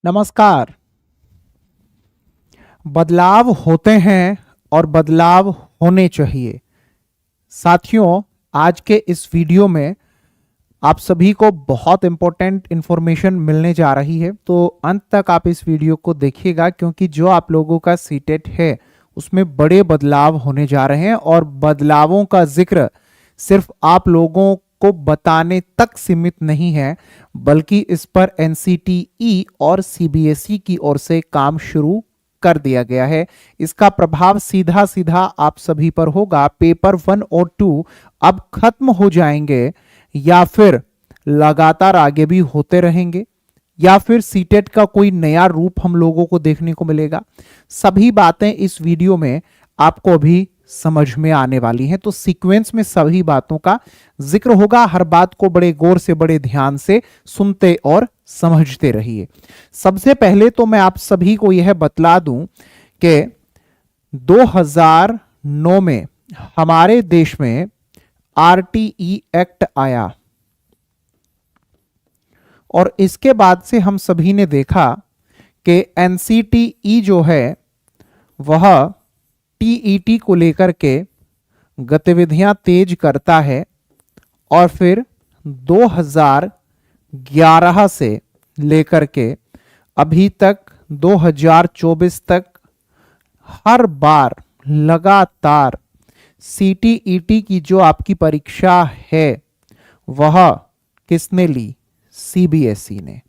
नमस्कार। बदलाव होते हैं और बदलाव होने चाहिए। साथियों, आज के इस वीडियो में आप सभी को बहुत इंपॉर्टेंट इंफॉर्मेशन मिलने जा रही है, तो अंत तक आप इस वीडियो को देखिएगा क्योंकि जो आप लोगों का सीटेट है उसमें बड़े बदलाव होने जा रहे हैं और बदलावों का जिक्र सिर्फ आप लोगों को बताने तक सीमित नहीं है, बल्कि इस पर एनसीटीई और सीबीएसई की ओर से काम शुरू कर दिया गया है। इसका प्रभाव सीधा सीधा आप सभी पर होगा। पेपर 1 और 2 अब खत्म हो जाएंगे या फिर लगातार आगे भी होते रहेंगे या फिर सीटेट का कोई नया रूप हम लोगों को देखने को मिलेगा। सभी बातें इस वीडियो में आपको अभी समझ में आने वाली हैं, तो सीक्वेंस में सभी बातों का जिक्र होगा। हर बात को बड़े गौर से, बड़े ध्यान से सुनते और समझते रहिए। सबसे पहले तो मैं आप सभी को यह बतला दूं कि 2009 में हमारे देश में आरटीई एक्ट आया और इसके बाद से हम सभी ने देखा कि एनसीटीई जो है वह टीईटी को लेकर के गतिविधियां तेज करता है और फिर 2011 से लेकर के अभी तक 2024 तक हर बार लगातार सीटीईटी की जो आपकी परीक्षा है वह किसने ली? सीबीएसई ने।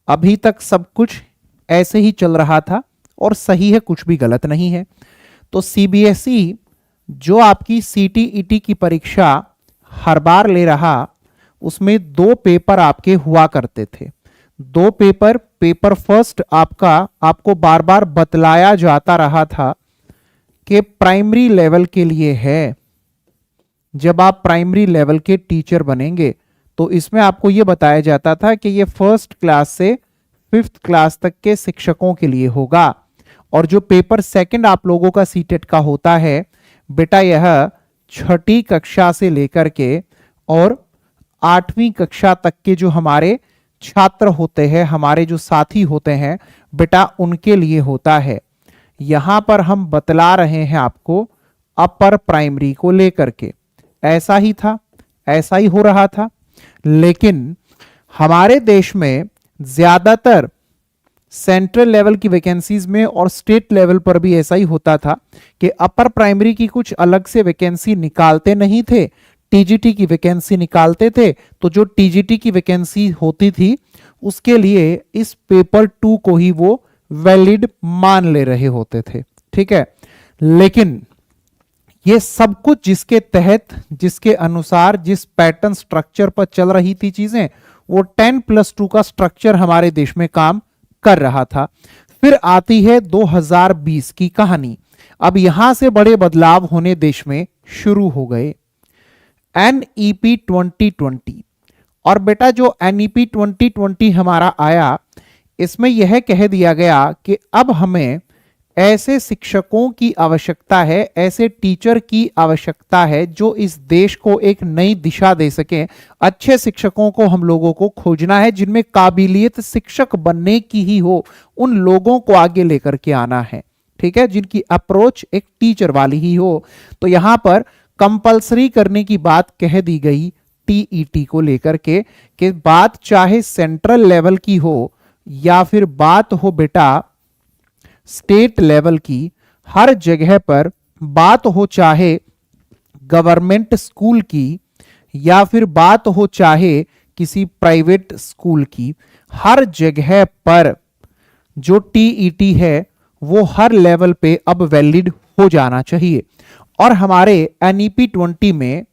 अभी तक सब कुछ ऐसे ही चल रहा था और सही है, कुछ भी गलत नहीं है। तो सीबीएसई जो आपकी सीटीईटी की परीक्षा हर बार ले रहा, उसमें 2 पेपर आपके हुआ करते थे। 2 पेपर फर्स्ट आपको बार बार बतलाया जाता रहा था कि प्राइमरी लेवल के लिए है। जब आप प्राइमरी लेवल के टीचर बनेंगे तो इसमें आपको यह बताया जाता था कि यह 1st क्लास से 5th क्लास तक के शिक्षकों के लिए होगा। और जो पेपर सेकंड आप लोगों का सीटेट का होता है बेटा, यह 6ठी कक्षा से लेकर के और 8वीं कक्षा तक के जो हमारे छात्र होते हैं, हमारे जो साथी होते हैं बेटा, उनके लिए होता है। यहां पर हम बतला रहे हैं आपको अपर प्राइमरी को लेकर के। ऐसा ही था, ऐसा ही हो रहा था, लेकिन हमारे देश में ज्यादातर सेंट्रल लेवल की वैकेंसीज में और स्टेट लेवल पर भी ऐसा ही होता था कि अपर प्राइमरी की कुछ अलग से वैकेंसी निकालते नहीं थे, टीजीटी की वैकेंसी निकालते थे। तो जो टीजीटी की वैकेंसी होती थी उसके लिए इस पेपर 2 को ही वो वैलिड मान ले रहे होते थे, ठीक है। लेकिन ये सब कुछ जिसके तहत, जिसके अनुसार, जिस पैटर्न स्ट्रक्चर पर चल रही थी चीजें, वो 10+2 का स्ट्रक्चर हमारे देश में काम कर रहा था। फिर आती है 2020 की कहानी। अब यहां से बड़े बदलाव होने देश में शुरू हो गए। एनईपी 2020, और बेटा जो एनईपी 2020 हमारा आया, इसमें यह कह दिया गया कि अब हमें ऐसे शिक्षकों की आवश्यकता है, ऐसे टीचर की आवश्यकता है जो इस देश को एक नई दिशा दे सके। अच्छे शिक्षकों को हम लोगों को खोजना है जिनमें काबिलियत शिक्षक बनने की ही हो, उन लोगों को आगे लेकर के आना है, ठीक है, जिनकी अप्रोच एक टीचर वाली ही हो। तो यहां पर कंपलसरी करने की बात कह दी गई टीईटी को लेकर के कि बात चाहे सेंट्रल लेवल की हो या फिर बात हो बेटा स्टेट लेवल की, हर जगह पर बात हो चाहे गवर्नमेंट स्कूल की या फिर बात हो चाहे किसी प्राइवेट स्कूल की, हर जगह पर जो टीईटी है वो हर लेवल पे अब वैलिड हो जाना चाहिए। और हमारे एनईपी 20 में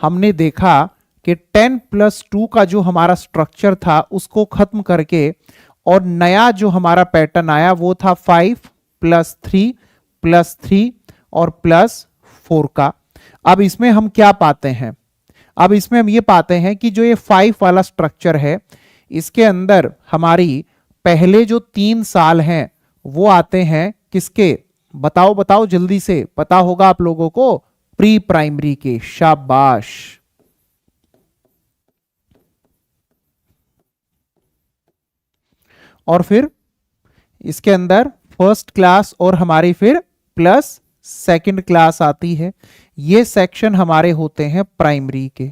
हमने देखा कि 10+2 का जो हमारा स्ट्रक्चर था उसको खत्म करके और नया जो हमारा पैटर्न आया वो था 5+3+3 और +4 का। अब इसमें हम क्या पाते हैं? अब इसमें हम ये पाते हैं कि जो ये 5 वाला स्ट्रक्चर है, इसके अंदर हमारी पहले जो 3 साल हैं वो आते हैं किसके? बताओ बताओ जल्दी से, पता होगा आप लोगों को, प्री प्राइमरी के। शाबाश। और फिर इसके अंदर फर्स्ट क्लास और हमारी फिर प्लस सेकंड क्लास आती है। ये सेक्शन हमारे होते हैं प्राइमरी के।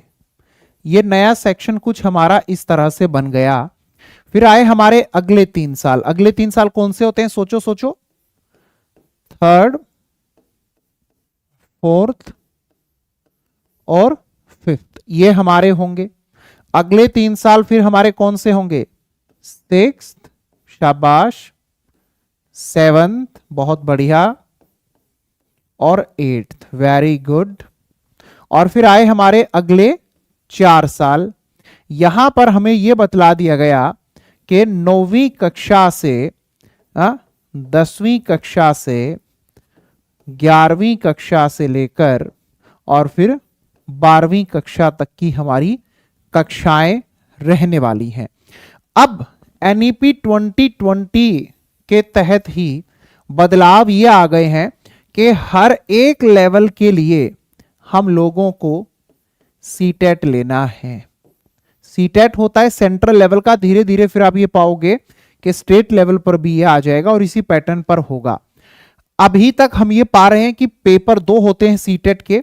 ये नया सेक्शन कुछ हमारा इस तरह से बन गया। फिर आए हमारे अगले 3 साल। अगले 3 साल कौन से होते हैं? सोचो सोचो। थर्ड, फोर्थ और फिफ्थ, ये हमारे होंगे। अगले 3 साल फिर हमारे कौन से होंगे? सिक्स्थ, शाबाश, सेवंथ, बहुत बढ़िया, और एट्थ, वेरी गुड। और फिर आए हमारे अगले 4 साल। यहां पर हमें यह बतला दिया गया कि 9वीं कक्षा से 10वीं कक्षा से 11वीं कक्षा से लेकर और फिर 12वीं कक्षा तक की हमारी कक्षाएं रहने वाली हैं। अब एनईपी 2020 के तहत ही बदलाव ये आ गए हैं कि हर एक लेवल के लिए हम लोगों को सीटेट लेना है। सीटेट होता है सेंट्रल लेवल का। धीरे धीरे फिर आप ये पाओगे कि स्टेट लेवल पर भी ये आ जाएगा और इसी पैटर्न पर होगा। अभी तक हम ये पा रहे हैं कि पेपर 2 होते हैं सीटेट के।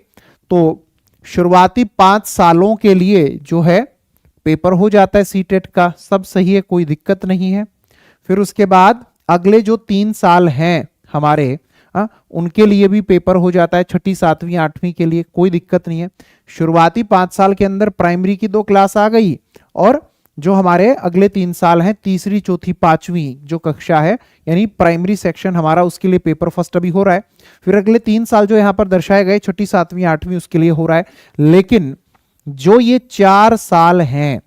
तो शुरुआती 5 सालों के लिए जो है पेपर हो जाता है सीटेट का, सब सही है, कोई दिक्कत नहीं है। फिर उसके बाद अगले जो 3 साल हैं हमारे, उनके लिए भी पेपर हो जाता है, 6ठी 7वीं 8वीं के लिए कोई दिक्कत नहीं है। शुरुआती 5 साल के अंदर प्राइमरी की 2 क्लास आ गई, और जो हमारे अगले 3 साल हैं, तीसरी चौथी 5वीं जो कक्षा है यानी प्राइमरी सेक्शन हमारा, उसके लिए पेपर फर्स्ट अभी हो रहा है। फिर अगले 3 साल जो यहां पर दर्शाए गए 6ठी 7वीं 8वीं उसके लिए हो रहा है। लेकिन जो ये 4 साल हैं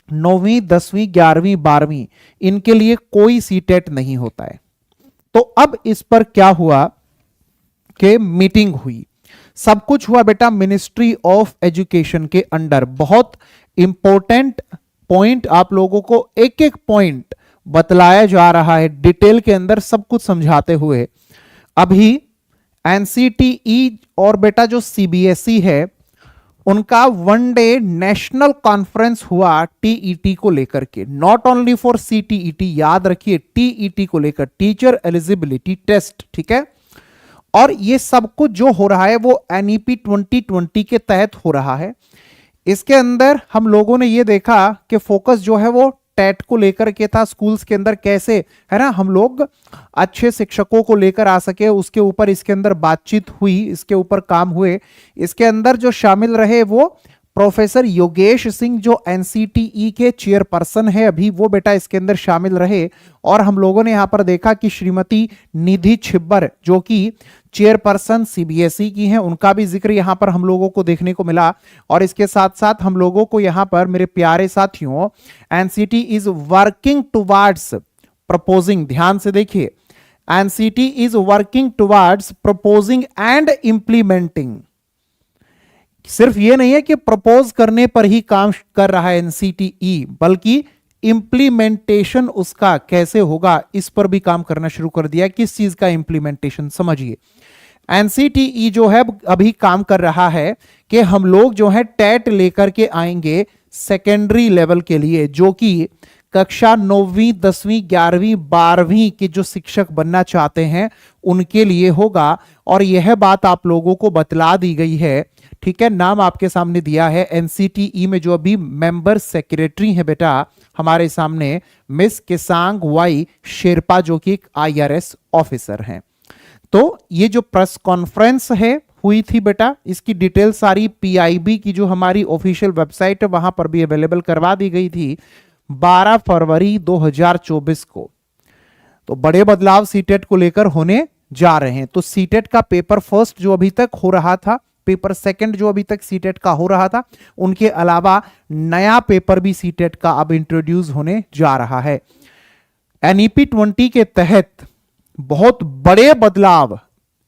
9वीं 10वीं 11वीं 12वीं, इनके लिए कोई सीटेट नहीं होता है। तो अब इस पर क्या हुआ कि मीटिंग हुई, सब कुछ हुआ बेटा मिनिस्ट्री ऑफ एजुकेशन के अंडर। बहुत इंपॉर्टेंट पॉइंट आप लोगों को एक एक पॉइंट बतलाया जा रहा है डिटेल के अंदर, सब कुछ समझाते हुए। अभी एनसीटीई और बेटा जो सीबीएसई है उनका 1 डे नेशनल कॉन्फ्रेंस हुआ टीईटी को लेकर के। नॉट ओनली फॉर सीटीईटी, याद रखिए टीईटी को लेकर, टीचर एलिजिबिलिटी टेस्ट, ठीक है। और ये सब कुछ जो हो रहा है वो एनईपी 2020 के तहत हो रहा है। इसके अंदर हम लोगों ने ये देखा कि फोकस जो है वो टेट को लेकर के था, स्कूल्स के अंदर कैसे है ना हम लोग अच्छे शिक्षकों को लेकर आ सके, उसके ऊपर इसके अंदर बातचीत हुई, इसके ऊपर काम हुए। इसके अंदर जो शामिल रहे वो प्रोफेसर योगेश सिंह जो एनसीटीई के चेयरपर्सन है अभी, वो बेटा इसके अंदर शामिल रहे। और हम लोगों ने यहां पर देखा कि श्रीमती निधि छिब्बर जो कि चेयरपर्सन सीबीएसई की हैं, उनका भी जिक्र यहां पर हम लोगों को देखने को मिला। और इसके साथ साथ हम लोगों को यहां पर मेरे प्यारे साथियों, NCT is working towards proposing, ध्यान से देखिए, NCT is working towards proposing and implementing. सिर्फ ये नहीं है कि प्रपोज करने पर ही काम कर रहा है एनसीटीई, बल्कि इंप्लीमेंटेशन उसका कैसे होगा इस पर भी काम करना शुरू कर दिया। किस चीज का इंप्लीमेंटेशन? समझिए, एनसीटीई जो है अभी काम कर रहा है कि हम लोग जो है टेट लेकर के आएंगे सेकेंडरी लेवल के लिए, जो कि कक्षा 9वीं 10वीं 11वीं 12वीं के जो शिक्षक बनना चाहते हैं उनके लिए होगा। और यह बात आप लोगों को बतला दी गई है, ठीक है। नाम आपके सामने दिया है एनसीटीई में जो अभी मेंबर सेक्रेटरी है बेटा हमारे सामने, मिस किसांग वाई शेरपा, जो कि एक आईआरएस ऑफिसर हैं। तो ये जो प्रेस कॉन्फ्रेंस है हुई थी बेटा, इसकी डिटेल सारी पीआईबी की जो हमारी ऑफिशियल वेबसाइट है वहां पर भी अवेलेबल करवा दी गई थी 12 फरवरी 2024 को। तो बड़े बदलाव सीटेट को लेकर होने जा रहे हैं। तो सीटेट का पेपर फर्स्ट जो अभी तक हो रहा था, पेपर सेकंड जो अभी तक सीटेट का हो रहा था, उनके अलावा नया पेपर भी सीटेट का अब इंट्रोड्यूस होने जा रहा है। एनईपी 20 के तहत बहुत बड़े बदलाव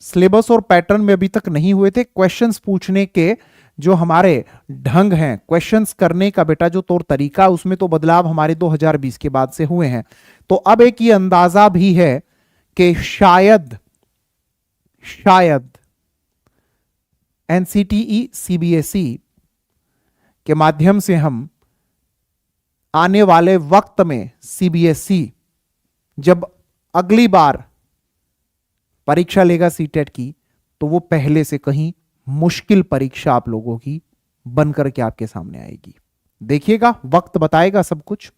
सिलेबस और पैटर्न में अभी तक नहीं हुए थे। क्वेश्चंस पूछने के जो हमारे ढंग हैं, क्वेश्चंस करने का बेटा जो तौर तरीका, उसमें तो बदलाव हमारे 2020 के बाद से हुए हैं। तो अब एक ये अंदाजा भी है कि शायद एनसीटीई सीबीएसई के माध्यम से हम आने वाले वक्त में सीबीएसई जब अगली बार परीक्षा लेगा सीटेट की, तो वो पहले से कहीं मुश्किल परीक्षा आप लोगों की बनकर के आपके सामने आएगी। देखिएगा, वक्त बताएगा सब कुछ।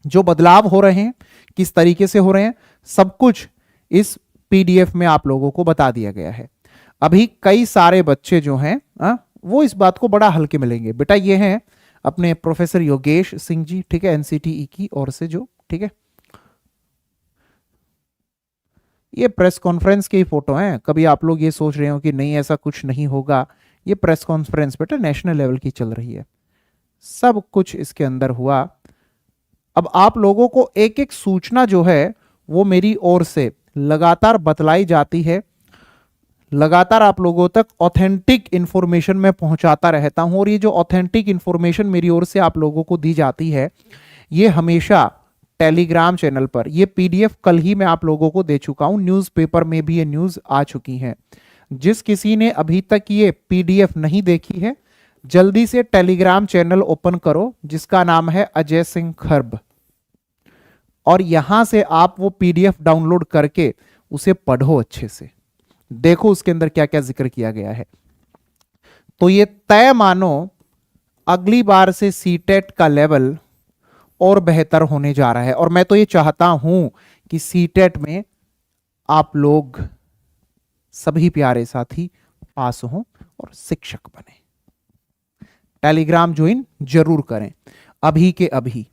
जो बदलाव हो रहे हैं, किस तरीके से हो रहे हैं, सब कुछ इस पीडीएफ में आप लोगों को बता दिया गया है। अभी कई सारे बच्चे जो हैं वो इस बात को बड़ा हल्के में लेंगे। बेटा ये हैं अपने प्रोफेसर योगेश सिंह जी, ठीक है, एनसीटीई की ओर से जो, ठीक है, ये प्रेस कॉन्फ्रेंस की फोटो हैं। कभी आप लोग ये सोच रहे हो कि नहीं ऐसा कुछ नहीं होगा, ये प्रेस कॉन्फ्रेंस बेटा नेशनल लेवल की चल रही है, सब कुछ इसके अंदर हुआ। अब आप लोगों को एक एक सूचना जो है वो मेरी ओर से लगातार बतलाई जाती है, लगातार आप लोगों तक ऑथेंटिक इंफॉर्मेशन में पहुंचाता रहता हूं। और ये जो ऑथेंटिक इंफॉर्मेशन मेरी ओर से आप लोगों को दी जाती है, ये हमेशा टेलीग्राम चैनल पर, ये पीडीएफ कल ही मैं आप लोगों को दे चुका हूं, न्यूज़पेपर में भी ये न्यूज़ आ चुकी है। जिस किसी ने अभी तक ये पीडीएफ नहीं देखी है, जल्दी से टेलीग्राम चैनल ओपन करो जिसका नाम है अजय सिंह खर्ब, और यहां से आप वो पीडीएफ डाउनलोड करके उसे पढ़ो अच्छे से, देखो उसके अंदर क्या क्या जिक्र किया गया है। तो ये तय मानो अगली बार से सीटेट का लेवल और बेहतर होने जा रहा है। और मैं तो ये चाहता हूं कि सीटेट में आप लोग सभी प्यारे साथी पास हों और शिक्षक बने। टेलीग्राम ज्वाइन जरूर करें अभी के अभी।